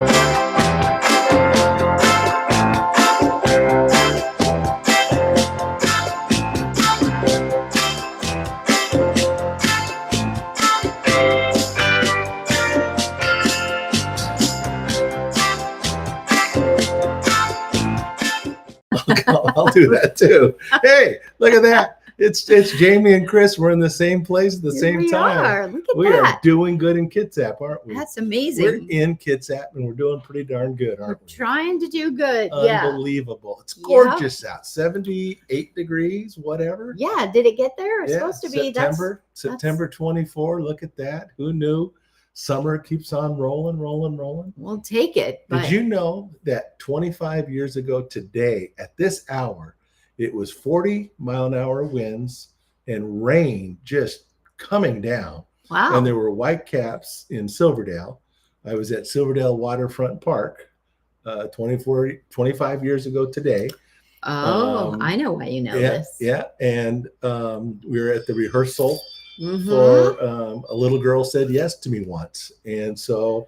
I'll do that too. Hey, look at that. It's Jamie and Chris. We're in the same place at the same time. Look at we that. are doing good in Kitsap, aren't we? That's amazing. We're in Kitsap and we're doing pretty darn good, aren't we? Trying to do good. Unbelievable. It's gorgeous out. 78 degrees, whatever. Yeah. Did it get there? It's supposed to be September 24. Look at that. Who knew? Summer keeps on rolling. We'll take it. Did you know that 25 years ago today, at this hour, it was 40-mile-an-hour winds and rain just coming down? Wow. And there were white caps in Silverdale. I was at Silverdale Waterfront Park 25 years ago today. Oh, I know why you know this. Yeah. And we were at the rehearsal for a little girl said yes to me once. And so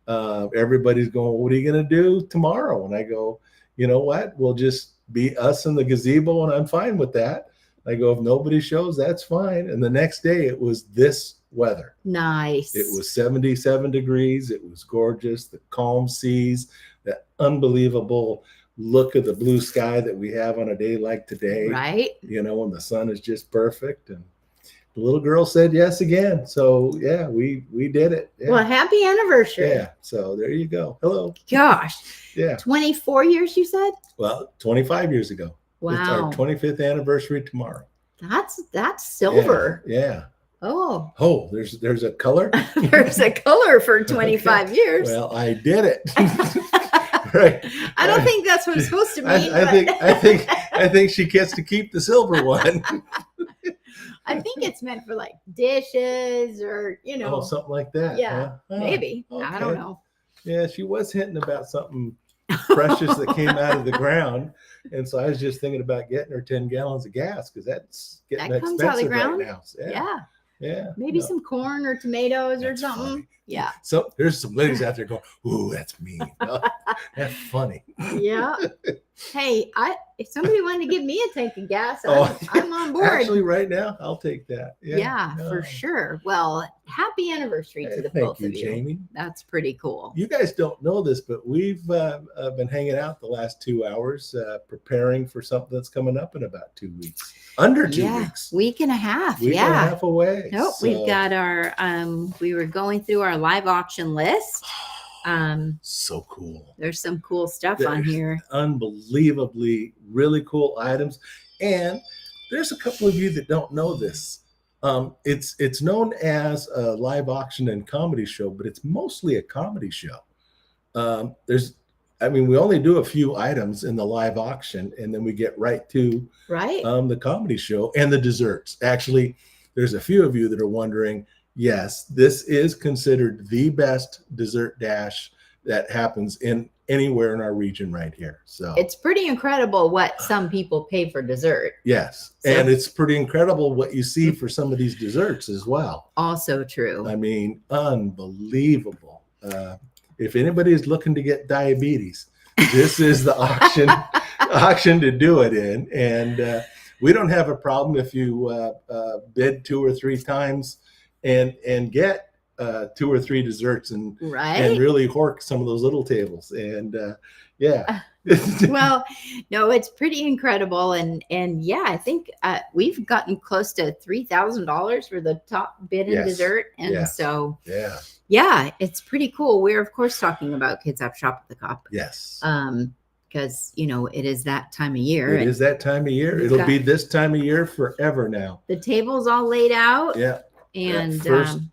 everybody's going, what are you going to do tomorrow? And I go, you know what? We'll just be us in the gazebo, and I'm fine with that. I go, if nobody shows, that's fine. And the next day it was this weather. Nice. It was 77 degrees. It was gorgeous. The calm seas, that unbelievable look of the blue sky that we have on a day like today. Right. You know, when the sun is just perfect. And the little girl said yes again. So yeah, we did it. Yeah. Well, happy anniversary. Yeah. So there you go. Hello. Gosh. Yeah. 24 years, you said? Well, 25 years ago. Wow. It's our 25th anniversary tomorrow. That's silver. Yeah. Oh, there's a color. There's a color for 25 Okay. years. Well, I did it. Right. I don't think that's what it's supposed to mean. I think she gets to keep the silver one. I think it's meant for like dishes or, something like that. Yeah, huh? maybe. Okay. I don't know. Yeah, she was hinting about something precious that came out of the ground. And so I was just thinking about getting her 10 gallons of gas because that's getting That comes out of the expensive ground? right now. So, Yeah. Yeah. Maybe some corn or tomatoes or That's something. funny. Yeah. So there's some ladies out there going, ooh, that's mean. That's funny. Yeah. Hey, if somebody wanted to give me a tank of gas, Oh, I'm on board. Actually, right now, I'll take that. Yeah, for sure. Well, happy anniversary to the both of you. Jamie. That's pretty cool. You guys don't know this, but we've been hanging out the last 2 hours preparing for something that's coming up in about 2 weeks. Under 2 weeks. Week and a half. Week and a half away. Nope. So. We've got our we were going through our live auction list. So cool. There's some cool stuff on here. Unbelievably really cool items. And there's a couple of you that don't know this. It's known as a live auction and comedy show, but it's mostly a comedy show. We only do a few items in the live auction, and then we get right to the comedy show and the desserts. Actually, there's a few of you that are wondering, yes, this is considered the best dessert dash that happens in anywhere in our region right here. So it's pretty incredible what some people pay for dessert. Yes. So, and it's pretty incredible what you see for some of these desserts as well. Also true. I mean, unbelievable. If anybody is looking to get diabetes, this is the auction to do it in. And we don't have a problem if you bid 2 or 3 times and get 2 or 3 desserts and really hork some of those little tables. And well, no, it's pretty incredible. And yeah, I think we've gotten close to $3,000 for the top bid in dessert. And so it's pretty cool. We're of course talking about Kitsap Shop at the Cup. Yes. Because it is that time of year. It is that time of year. It'll be this time of year forever now. The table's all laid out. Yeah. And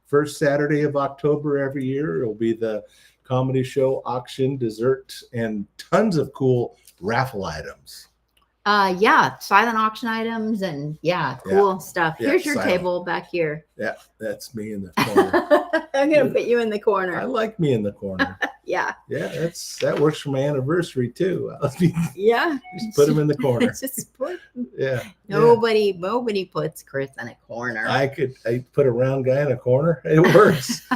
first Saturday of October every year, it'll be the comedy show, auction, dessert, and tons of cool raffle items. Silent auction items and cool stuff. Here's your table back here. Yeah, that's me in the corner. I'm gonna put you in the corner. I like me in the corner. Yeah, that works for my anniversary too. Yeah, just put him in the corner. Nobody puts Chris in a corner. I put a round guy in a corner. It works.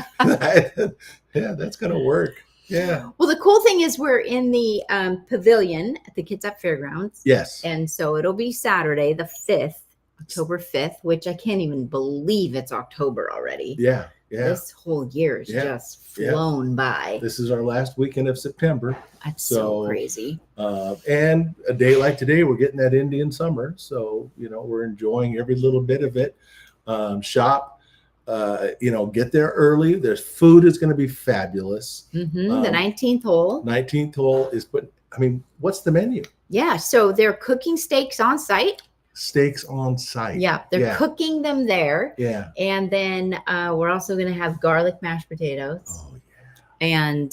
That's gonna work. Yeah. Well, the cool thing is we're in the pavilion at the Kitsap Fairgrounds. Yes. And so it'll be Saturday, the 5th, October 5th, which I can't even believe it's October already. Yeah. Yeah. This whole year has just flown by. This is our last weekend of September. That's so crazy. And a day like today, we're getting that Indian summer. So, we're enjoying every little bit of it. Shop, get there early. There's food is going to be fabulous. The 19th hole. 19th hole is what's the menu? Yeah. So they're cooking steaks on site. Steaks on site. Yeah, they're cooking them there. Yeah. And then we're also going to have garlic mashed potatoes. Oh, yeah. And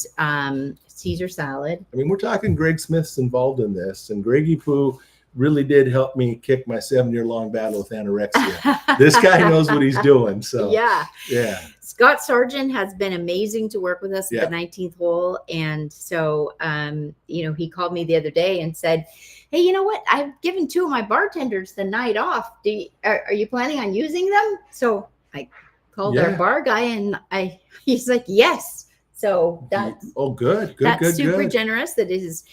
Caesar salad. We're talking Greg Smith's involved in this, and Greggy Poo really did help me kick my 7-year-long battle with anorexia. This guy knows what he's doing. So yeah. Scott Sargent has been amazing to work with us at the 19th hole. And so, he called me the other day and said, hey, you know what? I've given 2 of my bartenders the night off. Are you planning on using them? So I called our bar guy, and he's like, yes. So that's good. That's super generous. That is,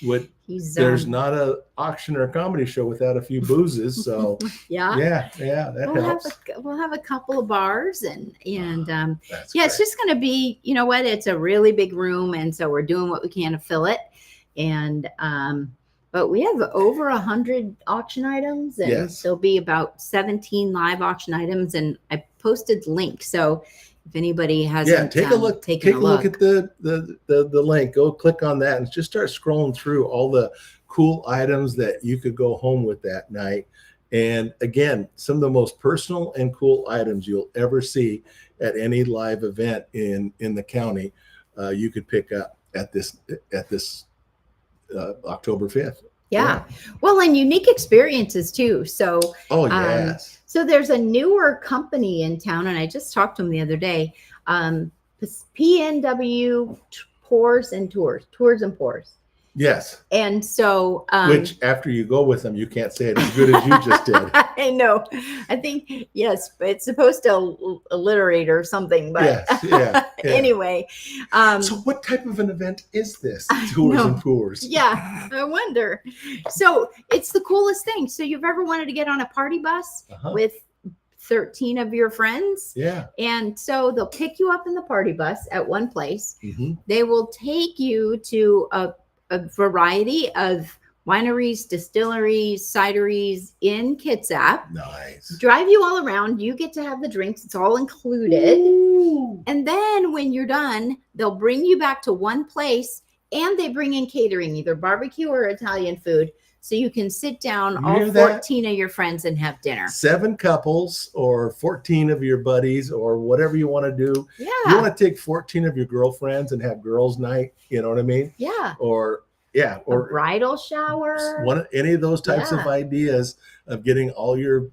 there's not an auction or a comedy show without a few boozes. So that helps. We'll have a couple of bars, and it's just going to be, it's a really big room, and so we're doing what we can to fill it, and but we have over 100 auction items, and there'll be about 17 live auction items, and I posted links. So if anybody hasn't take a look at the link, go click on that and just start scrolling through all the cool items that you could go home with that night. And again, some of the most personal and cool items you'll ever see at any live event in the county, you could pick up at this October 5th. Yeah. Well, and unique experiences too. So, so there's a newer company in town, and I just talked to them the other day. PNW Tours and Pours. Yes. And so, which after you go with them, you can't say it as good as you just did. I know. I think, yes, but it's supposed to alliterate or something. But anyway. So what type of an event is this? Tours and Pours. Yeah, I wonder. So it's the coolest thing. So you've ever wanted to get on a party bus with 13 of your friends? Yeah. And so they'll pick you up in the party bus at one place. They will take you to a variety of wineries, distilleries, cideries in Kitsap. Nice. Drive you all around. You get to have the drinks. It's all included. Ooh. And then when you're done, they'll bring you back to one place, and they bring in catering, either barbecue or Italian food. So you can sit down, all 14 of your friends, and have dinner. 7 couples or 14 of your buddies or whatever you want to do. Yeah. You want to take 14 of your girlfriends and have girls' night. You know what I mean? Yeah. Or a bridal shower. Any of those types of ideas of getting all your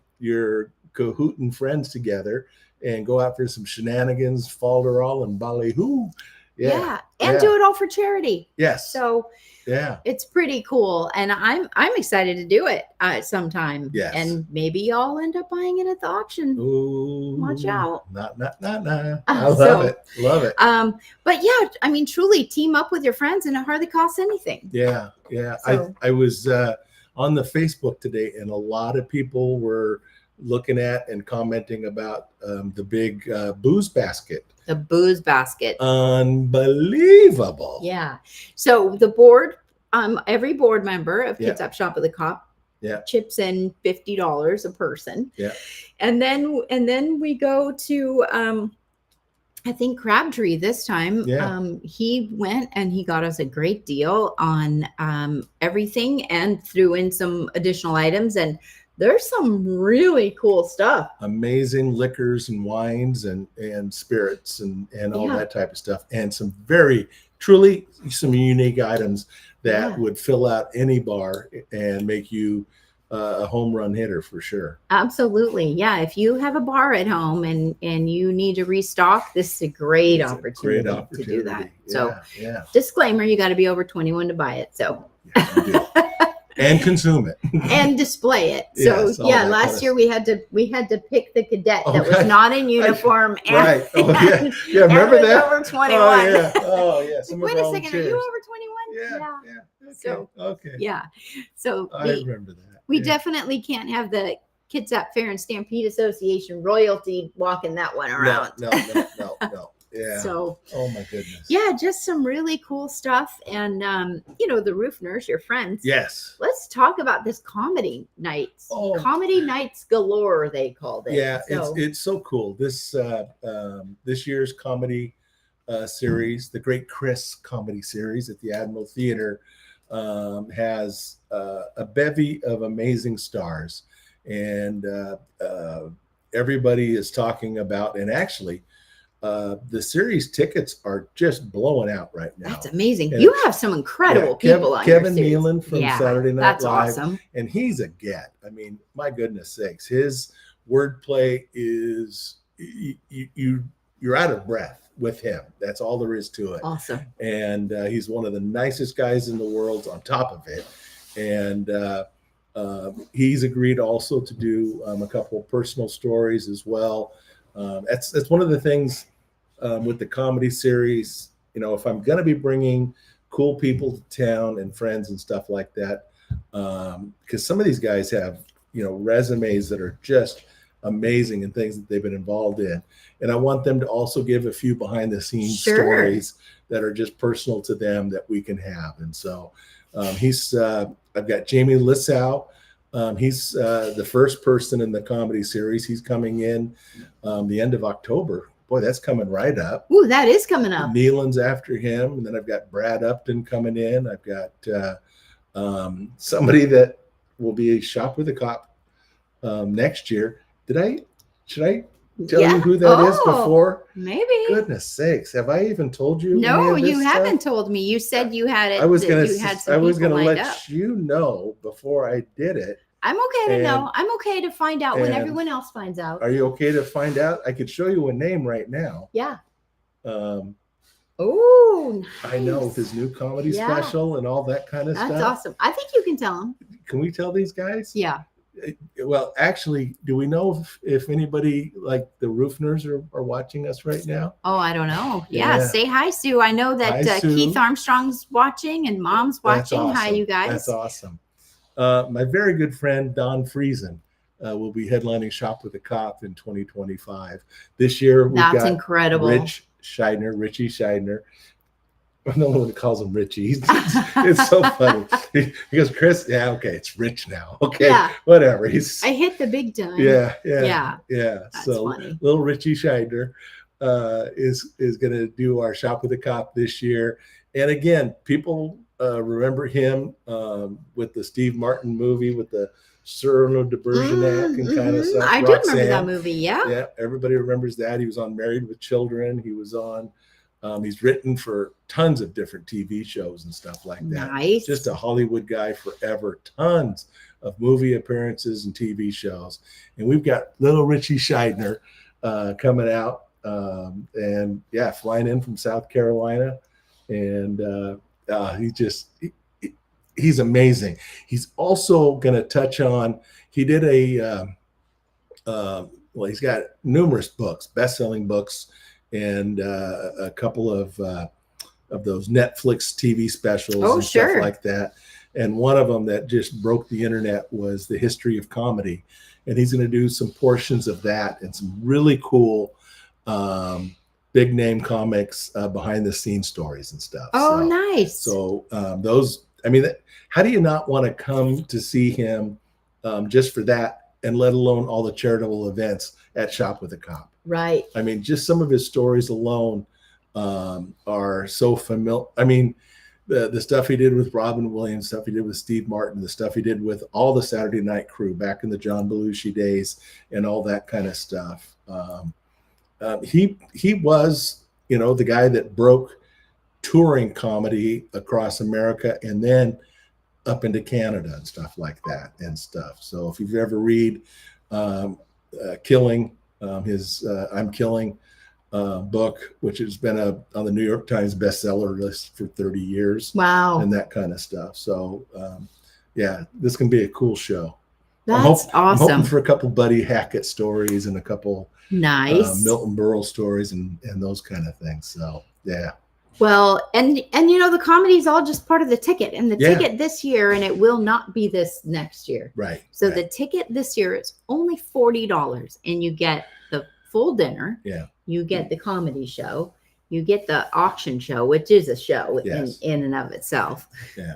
Cahootin friends together and go out for some shenanigans, falderall and ballyhoo. Yeah. And do it all for charity. Yes. So it's pretty cool, and I'm excited to do it sometime. Yes. And maybe I'll end up buying it at the auction. Ooh, watch out. Nah. I love it. But yeah, truly team up with your friends, and it hardly costs anything. Yeah. So, I was on the Facebook today, and a lot of people were looking at and commenting about the big booze basket. The booze basket. Unbelievable. Yeah. So the board, every board member of Kitsap Shop of the Cop chips in $50 a person. Yeah. And then we go to I think Crabtree this time. Yeah. He went and he got us a great deal on everything, and threw in some additional items, and there's some really cool stuff. Amazing liquors and wines and spirits and all that type of stuff. And some truly some unique items that would fill out any bar and make you a home run hitter for sure. Absolutely. Yeah. If you have a bar at home and you need to restock, this is a great opportunity to do that. So disclaimer, you got to be over 21 to buy it. So yeah, you do. and consume it and display it. Yes, So yeah, last year we had to pick the cadet that was not in uniform. Right. Oh yeah. Yeah. Remember that? Over 21. Oh yeah. Oh yeah. Some Wait a second. chairs. Are you over 21? Yeah. Yeah. Okay. So okay. yeah. So I remember that. We definitely can't have the Kitsap Fair and Stampede Association royalty walking that one around. No. Yeah. So, oh my goodness. Yeah, just some really cool stuff. And, the Roofners, your friends. Yes. Let's talk about this comedy nights. Oh. Comedy nights galore, they called it. Yeah, it's so cool. This year's comedy series, the Great Chris comedy series at the Admiral Theater, has a bevy of amazing stars, and everybody is talking about. And actually, the series tickets are just blowing out right now. That's amazing. And you have some incredible people on Kevin your Nealon from Saturday Night Live. That's awesome. And he's a get. I mean, my goodness sakes, his wordplay is you're out of breath with him. That's all there is to it. Awesome. And he's one of the nicest guys in the world on top of it. And he's agreed also to do a couple of personal stories as well. That's one of the things with the comedy series. If I'm going to be bringing cool people to town and friends and stuff like that, because some of these guys have resumes that are just amazing and things that they've been involved in, and I want them to also give a few behind the scenes stories that are just personal to them that we can have. And so I've got Jamie Lissau. He's the first person in the comedy series. He's coming in the end of October. Boy, that's coming right up. Ooh, that is coming up. Nealon's after him. And then I've got Brad Upton coming in. I've got somebody that will be a Shop with a Cop next year. Should I tell you who that is before? Maybe. Goodness sakes. Have I even told you? No, you haven't told me. You said you had it. I was going to let you know before I did it. I'm okay to know. I'm okay to find out when everyone else finds out. Are you okay to find out? I could show you a name right now. Yeah. Oh, nice. I know, with his new comedy special and all that kind of stuff. That's awesome. I think you can tell them. Can we tell these guys? Yeah. Well, actually, do we know if anybody like the Roofners are watching us right now? Oh, I don't know. Yeah. Say hi, Sue. I know that Keith Armstrong's watching and Mom's watching. Awesome. Hi, you guys. That's awesome. My very good friend Don Friesen will be headlining Shop with a Cop in 2025. This year, we've got incredible. Richie Scheidner. I'm the only one who calls him Richie. It's so funny. He goes, Chris, okay, it's Rich now. Okay, whatever. I hit the big time. Yeah. That's so funny. Little Richie Scheidner is going to do our Shop with a Cop this year. And again, people remember him with the Steve Martin movie with the Cyrano de Bergerac and kind of stuff. I do remember that movie. Yeah, everybody remembers that. He was on Married with Children. He was on. He's written for tons of different TV shows and stuff like that. Nice. Just a Hollywood guy forever. Tons of movie appearances and TV shows. And we've got little Richie Scheidner coming out and flying in from South Carolina. And he's amazing. He's also going to touch on, he did he's got numerous books, best-selling books, and a couple of those Netflix TV specials and stuff like that. And one of them that just broke the internet was The History of Comedy. And he's going to do some portions of that and some really cool big name comics behind the scenes stories and stuff. Nice. So those, how do you not want to come to see him just for that, and let alone all the charitable events at Shop with a Cop? Right. Just some of his stories alone are so familiar. The stuff he did with Robin Williams, stuff he did with Steve Martin, the stuff he did with all the Saturday Night Crew back in the John Belushi days and all that kind of stuff. He was, the guy that broke touring comedy across America and then up into Canada and stuff like that and stuff. So if you've ever read Killing, his I'm Killing book, which has been on the New York Times bestseller list for 30 years. Wow. And that kind of stuff. So Yeah, this can be a cool show. That's I'm awesome. hoping for a couple Buddy Hackett stories and a couple nice Milton Berle stories and those kind of things. So yeah. Well, and you know, the comedy is all just part of the ticket, and the ticket this year, and it will not be this next year. Right. So the ticket this year is only $40, and you get the full dinner. Yeah. You get the comedy show. You get the auction show, which is a show in and of itself. Yeah.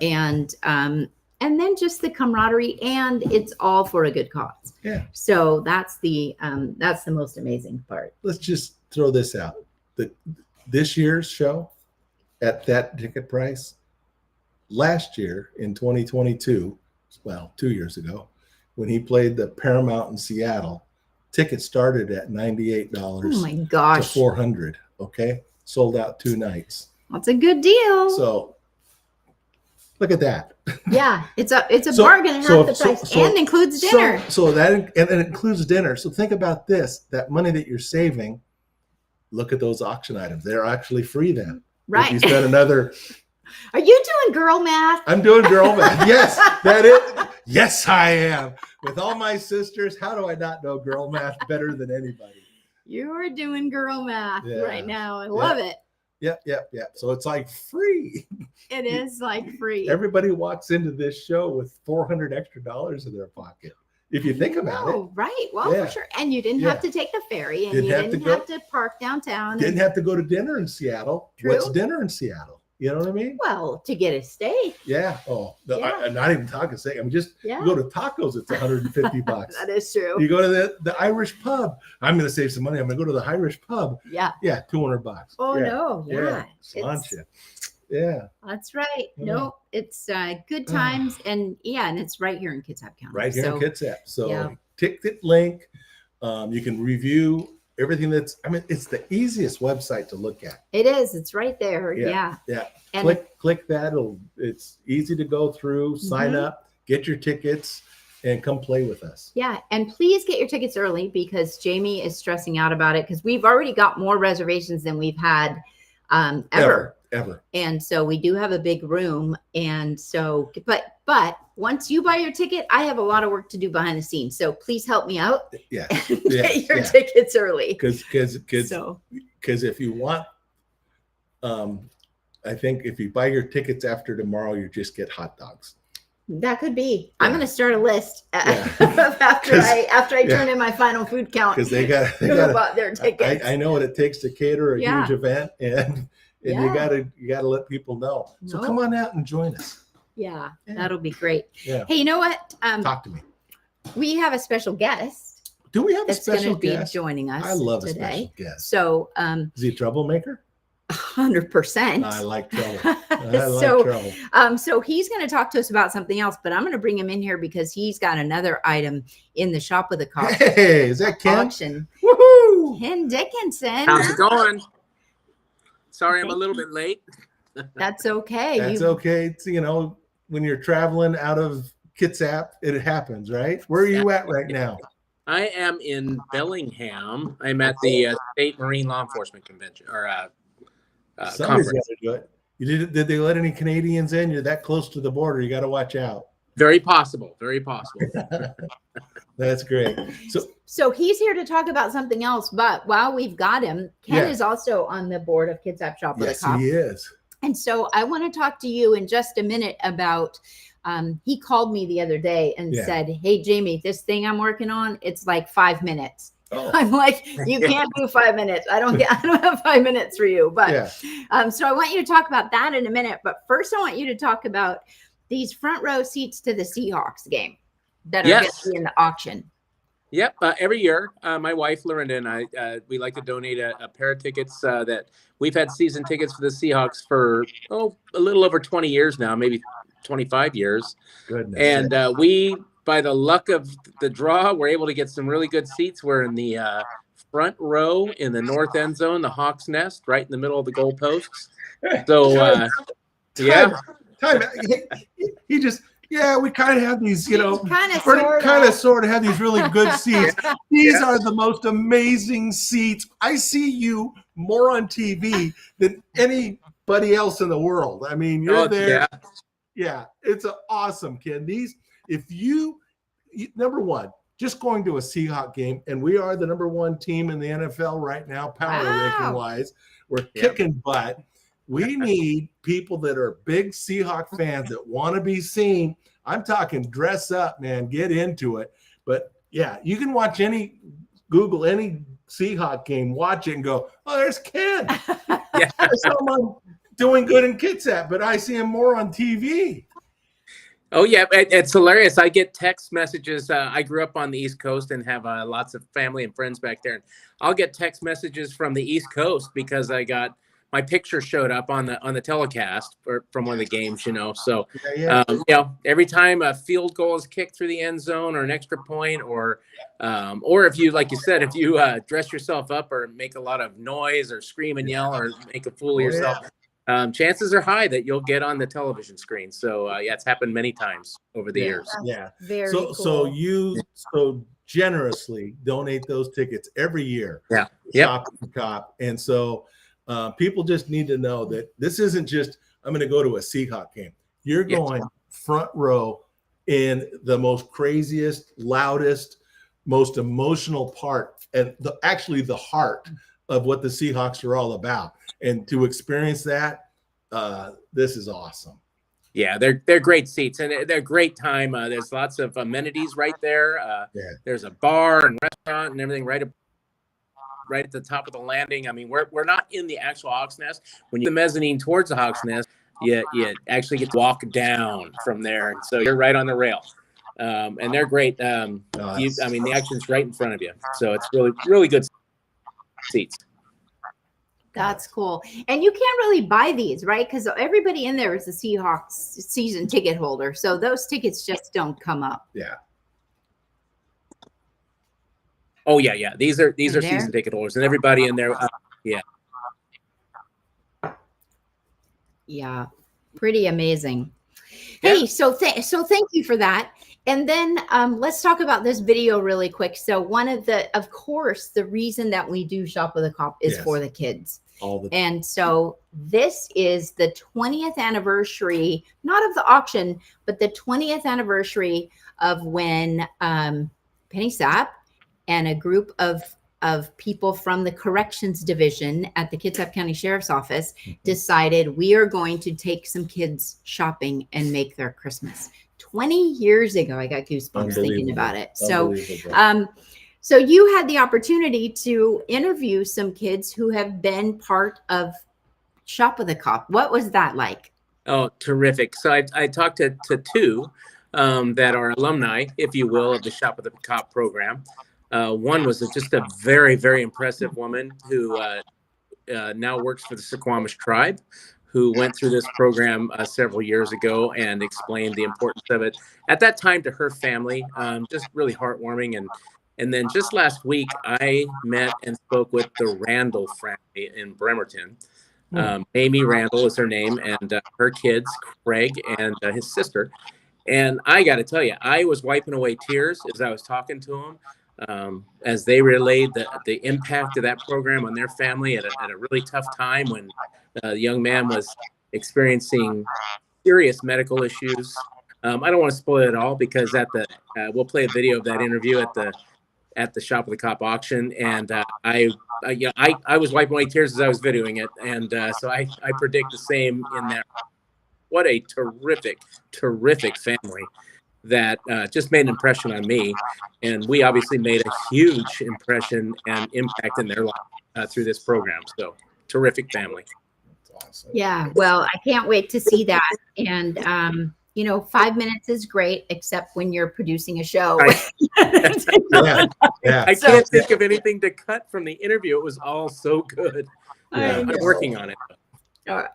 And then just the camaraderie, and it's all for a good cause. Yeah. So that's the most amazing part. Let's just throw this out. This year's show at that ticket price, last year in 2022, well, 2 years ago, when he played the Paramount in Seattle, tickets started at $98 oh my gosh. to $400. Okay. Sold out 2 nights. That's a good deal. So look at that. Yeah, it's a bargain at half the price and includes dinner. So that and it includes dinner. So think about this: that money that you're saving. Look at those auction items; they're actually free then. Right. If you spend another. Are you doing girl math? I'm doing girl math. Yes, that is. Yes, I am. With all my sisters, how do I not know girl math better than anybody? You are doing girl math right now. I love it. Yep. So it's like free. It is like free. Everybody walks into this show with $400 extra in their pocket. If you think about it. Right. Well, for sure. And you didn't have to take the ferry, and you didn't have to park downtown. Didn't have to go to dinner in Seattle. True. What's dinner in Seattle? You know what I mean? Well, to get a steak. Yeah. Oh, I'm not even talking steak. I'm just you go to tacos. It's $150. That is true. You go to the Irish pub. I'm going to save some money. I'm going to go to the Irish pub. Yeah. Yeah. $200. Oh no. Yeah. Sláinte. Yeah. That's right. No, it's good times, and it's right here in Kitsap County. Right here in Kitsap. So ticket link. You can review everything it's the easiest website to look at. It is. It's right there. Yeah. And click that. It's easy to go through, sign up, get your tickets, and come play with us. Yeah. And please get your tickets early, because Jamie is stressing out about it, because we've already got more reservations than we've had ever. And so we do have a big room. And so, but once you buy your ticket, I have a lot of work to do behind the scenes. So please help me out. Yeah. Get your tickets early. Because if you want, I think if you buy your tickets after tomorrow, you just get hot dogs. That could be. I'm going to start a list after I turn in my final food count. Because they got bought their tickets. I know what it takes to cater a huge event, and you gotta let people know. So come on out and join us. Yeah, that'll be great. Yeah. Hey, you know what? Talk to me. We have a special guest. Do we have a special guest? That's going to be joining us. I love today. A special guest. So, is he a troublemaker? 100%. I like trouble. trouble. So he's going to talk to us about something else, but I'm going to bring him in here because he's got another item in the shop with a cop. Hey, is that Ken? Auction. Woohoo! Ken Dickinson. How's it going? Sorry, I'm a little bit late. That's okay. That's okay. It's, when you're traveling out of Kitsap, it happens, right? Where are you at right now? I am in Bellingham. I'm at the State Marine Law Enforcement Convention Somebody's conference. got to do it. Did they let any Canadians in? You're that close to the border. You got to watch out. Very possible. Very possible. That's great. So he's here to talk about something else. But while we've got him, Ken is also on the board of Kitsap Shop with a Cop. Yes, he is. And so I want to talk to you in just a minute about. He called me the other day and said, "Hey, Jamie, this thing I'm working on, it's like 5 minutes." Oh. I'm like, you can't do 5 minutes. I don't have 5 minutes for you. But so I want you to talk about that in a minute. But first, I want you to talk about these front row seats to the Seahawks game that are going to be in the auction. Yep. Every year, my wife, Lorinda, and I, we like to donate a pair of tickets that we've had season tickets for the Seahawks for, a little over 20 years now, maybe 25 years. Goodness. And we, by the luck of the draw, we're able to get some really good seats. We're in the front row in the north end zone, the Hawk's Nest, right in the middle of the goalposts. So, Time. He just... Yeah, we kind of have these, sort of have these really good seats. These are the most amazing seats. I see you more on TV than anybody else in the world. I mean, you're there. Yeah, it's awesome, Ken. If you, number one, just going to a Seahawk game, and we are the number one team in the NFL right now, power ranking wise. We're kicking butt. We need people that are big Seahawk fans that want to be seen. I'm talking dress up, man, get into it. But yeah, you can Google any Seahawk game, watch it and go, oh, there's Ken. Yeah. I saw him doing good in Kitsap, but I see him more on TV. Oh, yeah. It's hilarious. I get text messages. I grew up on the East Coast and have lots of family and friends back there. And I'll get text messages from the East Coast because my picture showed up on the telecast from one of the games, So, every time a field goal is kicked through the end zone or an extra point, or if you, like you said, if you dress yourself up or make a lot of noise or scream and yell or make a fool of yourself, chances are high that you'll get on the television screen. So it's happened many times over the years. Yeah. Very so cool. so you generously donate those tickets every year. Yeah. Shop at the Cop. And so people just need to know that this isn't just, I'm going to go to a Seahawk game. You're going front row in the most craziest, loudest, most emotional part, and actually the heart of what the Seahawks are all about. And to experience that, this is awesome. Yeah, they're great seats, and they're a great time. There's lots of amenities right there. There's a bar and restaurant and everything right at the top of the landing. I mean, we're not in the actual Hawks Nest. When you the mezzanine towards the Hawks Nest, you actually get to walk down from there, and so you're right on the rail. And they're great. The action's right in front of you, so it's really, really good seats. That's cool. And you can't really buy these, right? Because everybody in there is a Seahawks season ticket holder. So those tickets just don't come up. Yeah. Oh, yeah. These are season ticket holders, and everybody in there. Yeah. Pretty amazing. Hey, so thank you for that. And then let's talk about this video really quick. So of course, the reason that we do Shop with a Cop is for the kids. And so this is the 20th anniversary, not of the auction, but the 20th anniversary of when Penny Sapp and a group of people from the corrections division at the Kitsap County Sheriff's Office decided we are going to take some kids shopping and make their Christmas. 20 years ago, I got goosebumps thinking about it. So you had the opportunity to interview some kids who have been part of Shop with a Cop. What was that like? Oh, terrific. So I talked to two that are alumni, if you will, of the Shop with a Cop program. One was just a very, very impressive woman who now works for the Suquamish tribe, who went through this program several years ago and explained the importance of it at that time to her family. Just really heartwarming. And then just last week, I met and spoke with the Randall family in Bremerton. Amy Randall is her name, and her kids, Craig and his sister. And I got to tell you, I was wiping away tears as I was talking to them, as they relayed the impact of that program on their family at a really tough time when the young man was experiencing serious medical issues. I don't want to spoil it all because we'll play a video of that interview at the Shop with a Cop auction, and I was wiping away tears as I was videoing it, and so I predict the same in that. What a terrific family that just made an impression on me, and we obviously made a huge impression and impact in their life through this program. So terrific family. That's awesome. Yeah, well, I can't wait to see that. And 5 minutes is great, except when you're producing a show. Yeah. I can't think of anything to cut from the interview. It was all so good. I'm working on it.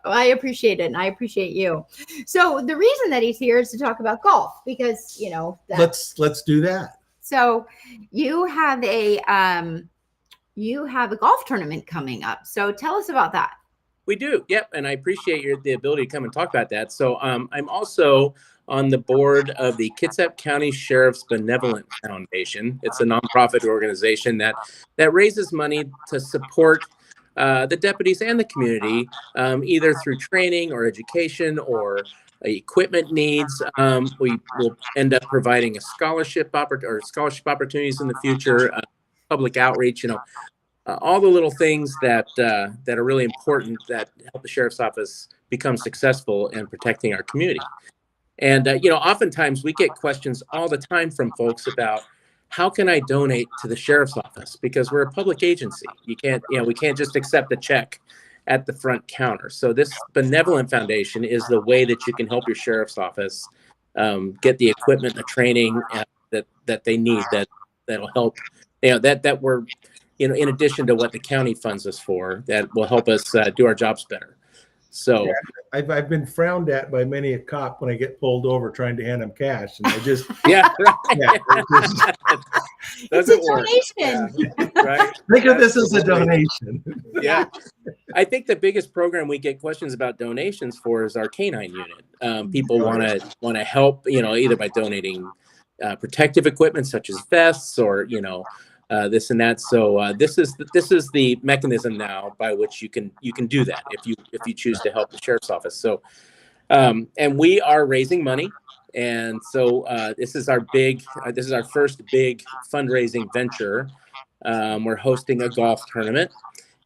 I appreciate it, and I appreciate you. So the reason that he's here is to talk about golf, because let's do that. So you have a golf tournament coming up. So tell us about that. We do, yep, and I appreciate the ability to come and talk about that. So I'm also on the board of the Kitsap County Sheriff's Benevolent Foundation. It's a nonprofit organization that raises money to support the deputies and the community, either through training or education or equipment needs. We will end up providing a scholarship opportunities in the future, public outreach, all the little things that that are really important that help the sheriff's office become successful in protecting our community. And oftentimes we get questions all the time from folks about how can I donate to the sheriff's office, because we're a public agency. We can't just accept a check at the front counter. So this benevolent foundation is the way that you can help your sheriff's office get the equipment, the training that they need, that'll help, that we're, in addition to what the county funds us for, that will help us do our jobs better. So I've been frowned at by many a cop when I get pulled over trying to hand them cash, and I just it's a donation. Right. Think of this as a donation. Yeah. I think the biggest program we get questions about donations for is our canine unit. People want to help, either by donating protective equipment such as vests or this and that. So this is the mechanism now by which you can do that if you choose to help the sheriff's office. So and we are raising money, and so this is our first big fundraising venture. We're hosting a golf tournament,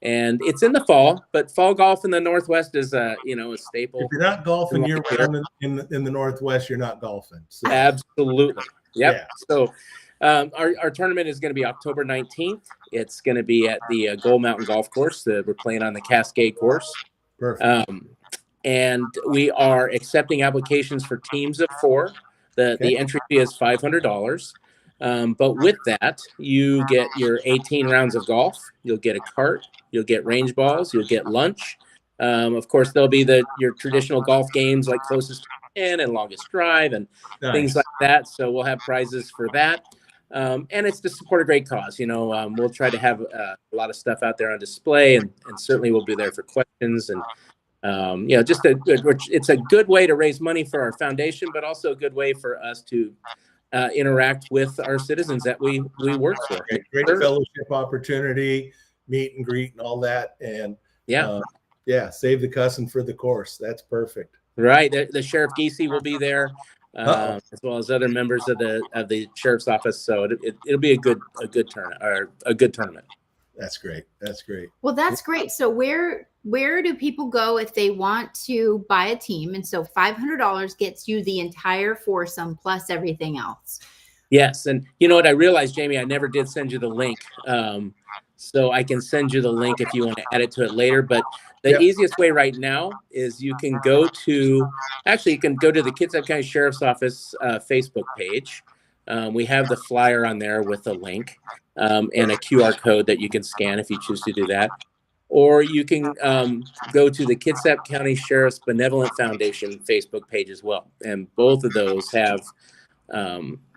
and it's in the fall, but fall golf in the Northwest is a staple. If you're not golfing year round in the Northwest, you're not golfing. So. Absolutely. Yep. Yeah. So our tournament is going to be October 19th. It's going to be at the Gold Mountain Golf Course. We're playing on the Cascade course. Perfect. And we are accepting applications for teams of 4. The entry fee is $500. But with that, you get your 18 rounds of golf. You'll get a cart. You'll get range balls. You'll get lunch. Of course, there'll be your traditional golf games like closest to 10 and longest drive and things like that. So we'll have prizes for that. And it's to support a great cause. We'll try to have a lot of stuff out there on display, and certainly we'll be there for questions. And it's a good way to raise money for our foundation, but also a good way for us to interact with our citizens that we work for. Great fellowship opportunity, meet and greet, and all that. And save the cussing for the course. That's perfect. Right. The Sheriff Giese will be there. As well as other members of the sheriff's office, so it'll be a good tournament, or a good tournament. That's great. Well, that's great. So where do people go if they want to buy a team? And so $500 gets you the entire foursome plus everything else. Yes, and you know what I realized, Jamie, I never did send you the link. So I can send you the link if you want to add it to it later. But the easiest way right now is you can go to the Kitsap County Sheriff's Office Facebook page. We have the flyer on there with a link and a QR code that you can scan if you choose to do that. Or you can go to the Kitsap County Sheriff's Benevolent Foundation Facebook page as well. And both of those have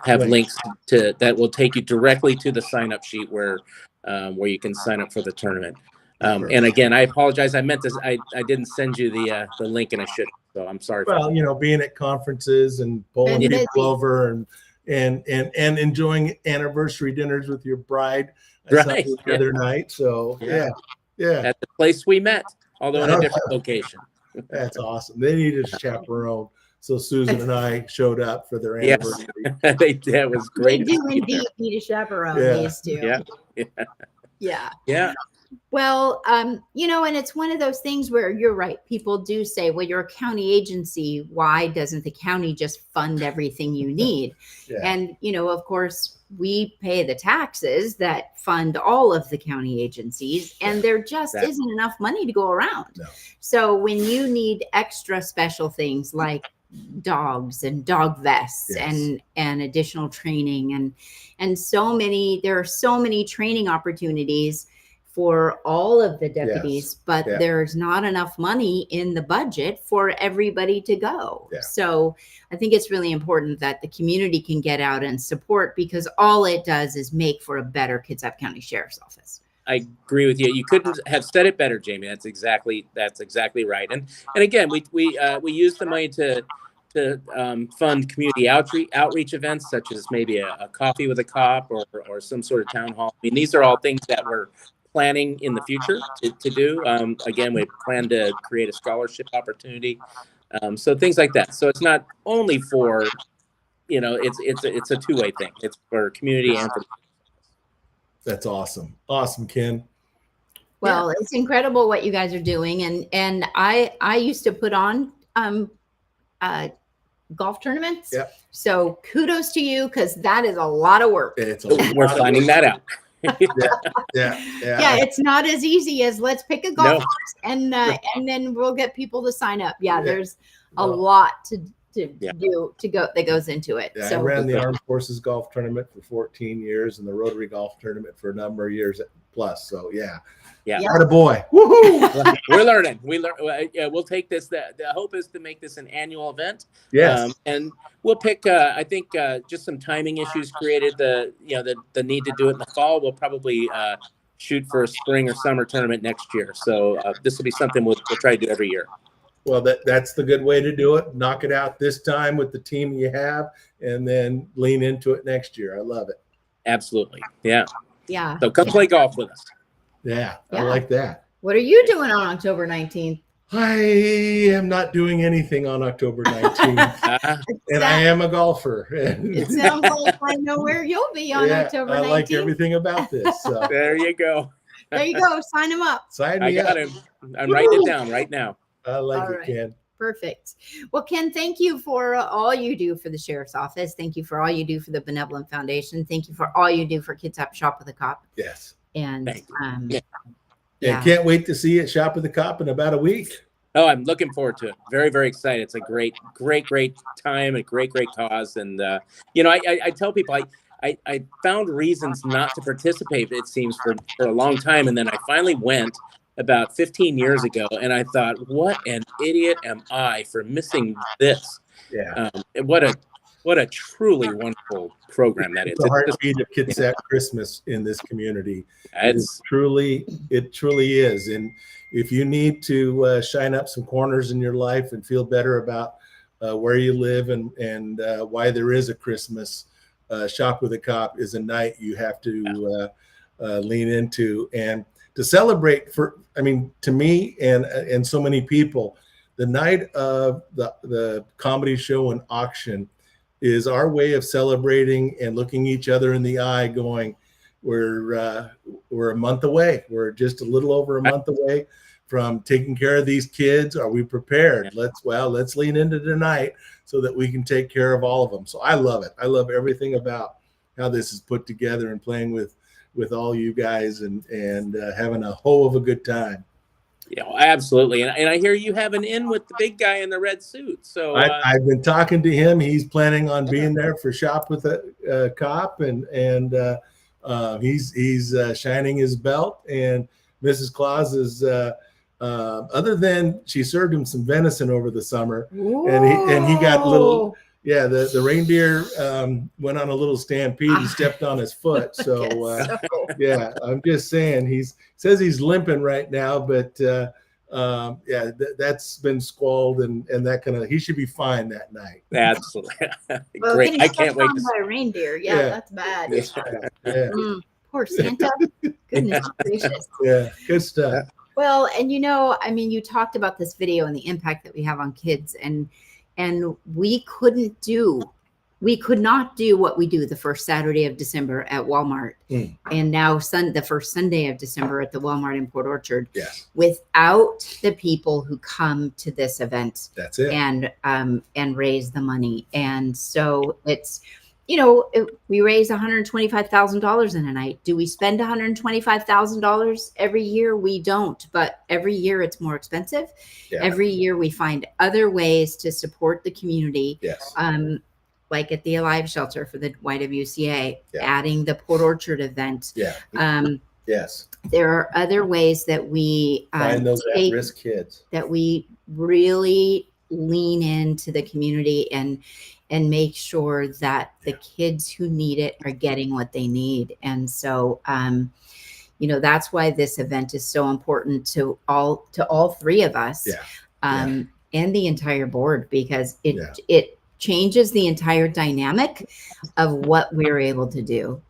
links that will take you directly to the sign-up sheet where you can sign up for the tournament. And again, I apologize. I meant this. I didn't send you the link, and I should. So I'm sorry. Well, being at conferences and pulling people over and enjoying anniversary dinners with your bride. I saw you the other night. So yeah. At the place we met, although in a different location. That's awesome. They needed a chaperon. So Susan and I showed up for their anniversary. Yes. That was great. They do indeed need a chaperone, these two. Yeah. Well, and it's one of those things where you're right. People do say, well, you're a county agency. Why doesn't the county just fund everything you need? And, of course, we pay the taxes that fund all of the county agencies, and there just isn't enough money to go around. No. So when you need extra special things like dogs and dog vests and additional training and there are so many training opportunities for all of the deputies, but there's not enough money in the budget for everybody to go. So I think it's really important that the community can get out and support, because all it does is make for a better Kitsap County Sheriff's Office. I agree with you. You couldn't have said it better, Jamie. That's exactly right. And again, we use the money to fund community outreach events, such as maybe a coffee with a cop or some sort of town hall. I mean, these are all things that we're planning in the future to do. Again, we plan to create a scholarship opportunity So things like that. So it's not only for, it's a two-way thing. It's for community and for. That's awesome. Awesome, Ken. Well, it's incredible what you guys are doing. And I used to put on golf tournaments. Yep. So kudos to you, because that is a lot of work. We're finding that out. Yeah. It's not as easy as let's pick a golf course and then we'll get people to sign up. There's a lot to do that goes into it. So I ran the Armed Forces golf tournament for 14 years and the Rotary golf tournament for a number of years plus. So attaboy. Woohoo! We're learning. We'll take this. The hope is to make this an annual event. Yes. And we'll pick. I think just some timing issues created the need to do it in the fall. We'll probably shoot for a spring or summer tournament next year. So this will be something we'll try to do every year. Well, that's the good way to do it. Knock it out this time with the team you have, and then lean into it next year. I love it. Absolutely. Yeah. Yeah. So come play golf with us. Yeah, I like that. What are you doing on October 19th? I am not doing anything on October 19th. And I am a golfer. It sounds like I know where you'll be on October 19th. I like everything about this. So. There you go. There you go. Sign him up. Sign me up. I got him. I'm writing it down right now. I like it, Ken. Perfect. Well, Ken, thank you for all you do for the Sheriff's Office. Thank you for all you do for the Benevolent Foundation. Thank you for all you do for Kitsap Shop with a Cop. Yes. And can't wait to see it Shop with a Cop in about a week. Oh, I'm looking forward to it. Very, very excited. It's a great time, a great cause. And, I tell people I found reasons not to participate, it seems, for a long time. And then I finally went about 15 years ago, and I thought, what an idiot am I for missing this? Yeah. What a truly wonderful program that is. It's the heartbeat of Kitsap Christmas in this community. It truly is. And if you need to shine up some corners in your life and feel better about where you live and why there is a Christmas, Shop with a Cop is a night you have to lean into. And to celebrate to me and so many people, the night of the comedy show and auction is our way of celebrating and looking each other in the eye going, we're a month away. We're just a little over a month away from taking care of these kids. Are we prepared? Let's lean into tonight so that we can take care of all of them. So I love it. I love everything about how this is put together and playing with all you guys and having a whole of a good time. Yeah, absolutely. And I hear you have an in with the big guy in the red suit. So I've been talking to him. He's planning on being there for Shop with a Cop, and he's shining his belt. And Mrs. Claus is other than she served him some venison over the summer, and he got a little. Yeah, the reindeer went on a little stampede and stepped on his foot. So, I'm just saying he says he's limping right now, but that's been squalled and that he should be fine that night. Absolutely, well, great. I can't wait to see a reindeer. Yeah, that's bad. Poor Santa. Goodness gracious. Yeah, good stuff. Well, and you talked about this video and the impact that we have on kids, and we could not do what we do the first Saturday of December at Walmart, and now the first Sunday of December at the Walmart in Port Orchard, without the people who come to this event. That's it. And raise the money. And so it's, we raise $125,000 in a night. Do we spend $125,000 every year? We don't, but every year it's more expensive. Yeah. Every year we find other ways to support the community. Yes. Like at the Alive Shelter for the YWCA, adding the Port Orchard event. Yeah. Yes. There are other ways that we find those at-risk kids, that we really lean into the community and make sure that the kids who need it are getting what they need. And so, that's why this event is so important to all three of us, and the entire board, because it changes the entire dynamic of what we're able to do.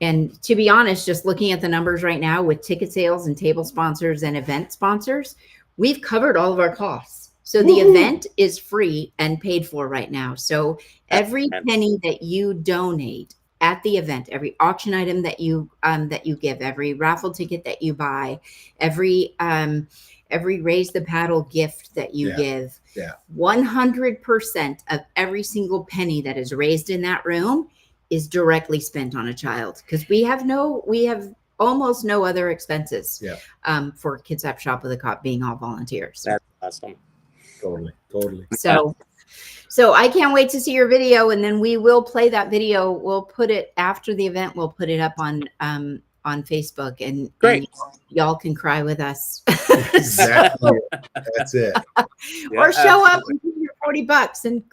And to be honest, just looking at the numbers right now with ticket sales and table sponsors and event sponsors, we've covered all of our costs. So the event is free and paid for right now. So every penny that you donate at the event, every auction item that you give, every raffle ticket that you buy, every raise the paddle gift that you give, 100% of every single penny that is raised in that room is directly spent on a child, because we have almost no other expenses for Kitsap Shop with a Cop being all volunteers. That's awesome. Totally. So I can't wait to see your video, and then we will play that video. We'll put it after the event. We'll put it up on Facebook, and y'all can cry with us. Exactly. That's it. Or show up and give your $40 and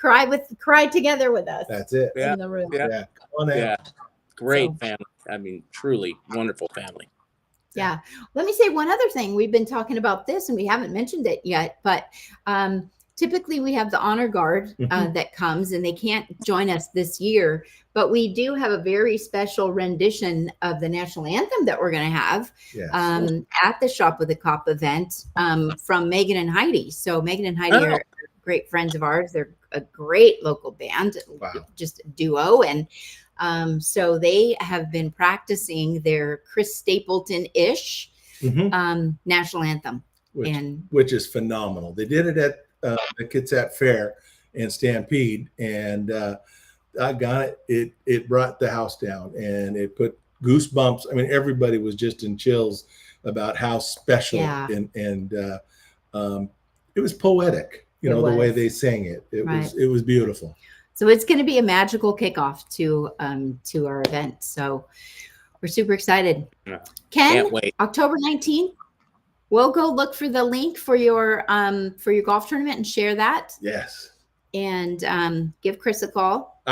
cry together with us. That's it. In the room. Come on in. Great family. I mean, truly wonderful family. Yeah. Let me say one other thing. We've been talking about this and we haven't mentioned it yet, but typically we have the honor guard that comes, and they can't join us this year, but we do have a very special rendition of the national anthem that we're going to have at the Shop with a Cop event from Megan and Heidi. So Megan and Heidi are great friends of ours. They're a great local band, just a duo. And so they have been practicing their Chris Stapleton-ish national anthem. Which is phenomenal. They did it at the Kitsap Fair and Stampede, and I got it. It brought the house down, and it put goosebumps. I mean, everybody was just in chills about how special and it was poetic. You know, the way they sang it. It was beautiful. So it's going to be a magical kickoff to our event. So we're super excited. Ken, can't wait. October 19th. We'll go look for the link for your golf tournament and share that. Yes. And give Chris a call.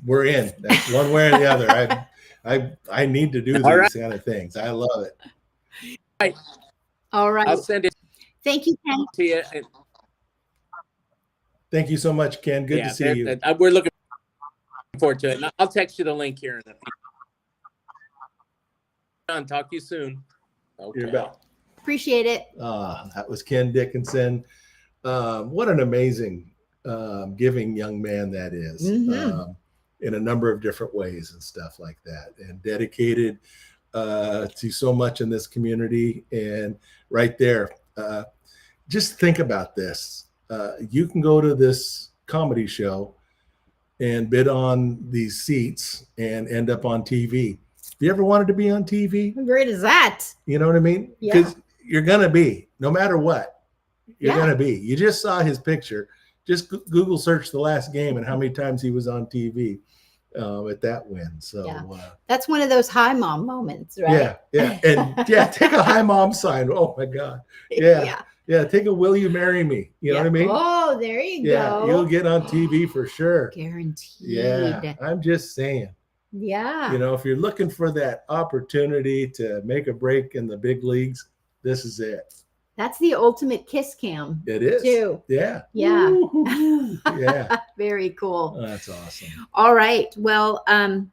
We're in. That's one way or the other. I need to do these kind of things. I love it. All right. I'll send it. Thank you, Ken. To you. Thank you so much, Ken. Good to see you. We're looking forward to it. And I'll text you the link here. Talk to you soon. Okay. You're about. Appreciate it. That was Ken Dickinson. What an amazing giving young man that is, in a number of different ways and stuff like that, and dedicated to so much in this community. And right there, just think about this. You can go to this comedy show and bid on these seats and end up on TV. Have you ever wanted to be on TV? How great is that? You know what I mean? Because you're going to be, no matter what, you're going to be. You just saw his picture. Just Google search the last game and how many times he was on TV at that win. So that's one of those hi mom moments, right? Yeah. And take a hi mom sign. Oh my God. Yeah. Take a will you marry me? You know what I mean? Oh, there you go. Yeah, you'll get on TV for sure. Guaranteed. Yeah. I'm just saying. Yeah. You know, if you're looking for that opportunity to make a break in the big leagues, this is it. That's the ultimate kiss cam. It is. Too. Yeah. Yeah. Yeah. Very cool. That's awesome. All right. Well,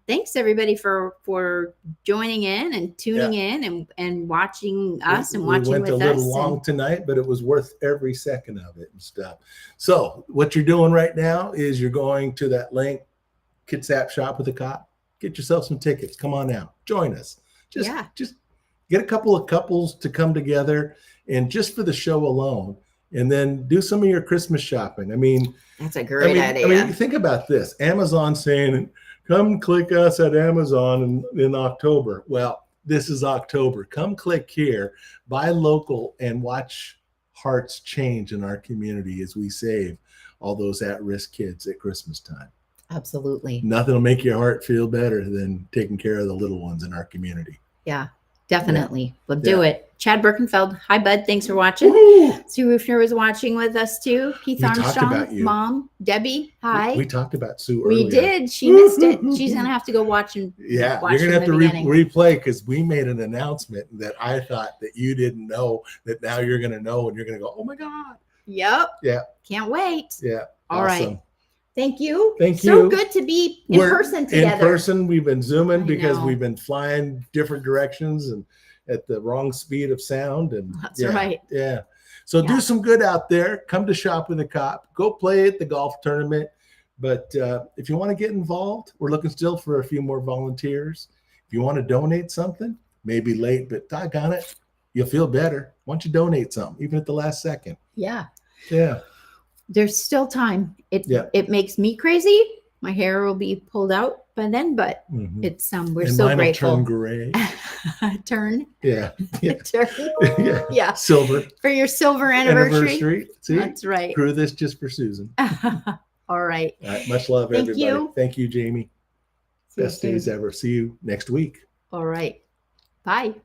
thanks everybody for joining in and tuning in and watching us and watching with us. We went a little long tonight, but it was worth every second of it and stuff. So what you're doing right now is you're going to that link, Kitsap Shop with a Cop. Get yourself some tickets. Come on out. Join us. Just get a couple of couples to come together, and just for the show alone, and then do some of your Christmas shopping. I mean, that's a great idea. I mean, think about this. Amazon saying, come click us at Amazon in October. Well, this is October. Come click here, buy local, and watch hearts change in our community as we save all those at-risk kids at Christmas time. Absolutely. Nothing will make your heart feel better than taking care of the little ones in our community. Yeah, definitely. We'll do it. Chad Birkenfeld. Hi, bud. Thanks for watching. Woo-hoo! Sue Rufner was watching with us too. Keith Armstrong, Mom, Debbie. Hi. We talked about Sue earlier. We did. She missed it. She's going to have to go watch and you're going to have to replay, because we made an announcement that I thought that you didn't know, that now you're going to know, and you're going to go, oh my God. Yep. Yeah. Can't wait. Yeah. All right. Thank you. Thank you. So good to be in person together. In person, we've been Zooming because we've been flying different directions and at the wrong speed of sound. And that's right. Yeah. So do some good out there. Come to Shop with a Cop. Go play at the golf tournament. But if you want to get involved, we're looking still for a few more volunteers. If you want to donate something, maybe late, but doggone it, you'll feel better. Why don't you donate something, even at the last second? Yeah. Yeah. There's still time. It makes me crazy. My hair will be pulled out by then, but it's we're so grateful. Turn gray. Turn. Yeah. Turn. Yeah. Silver. For your silver anniversary. See? That's right. Screw this just for Susan. All right. All right. Much love, Thank everybody. you. Thank you, Jamie. Best days ever. See you next week. All right. Bye.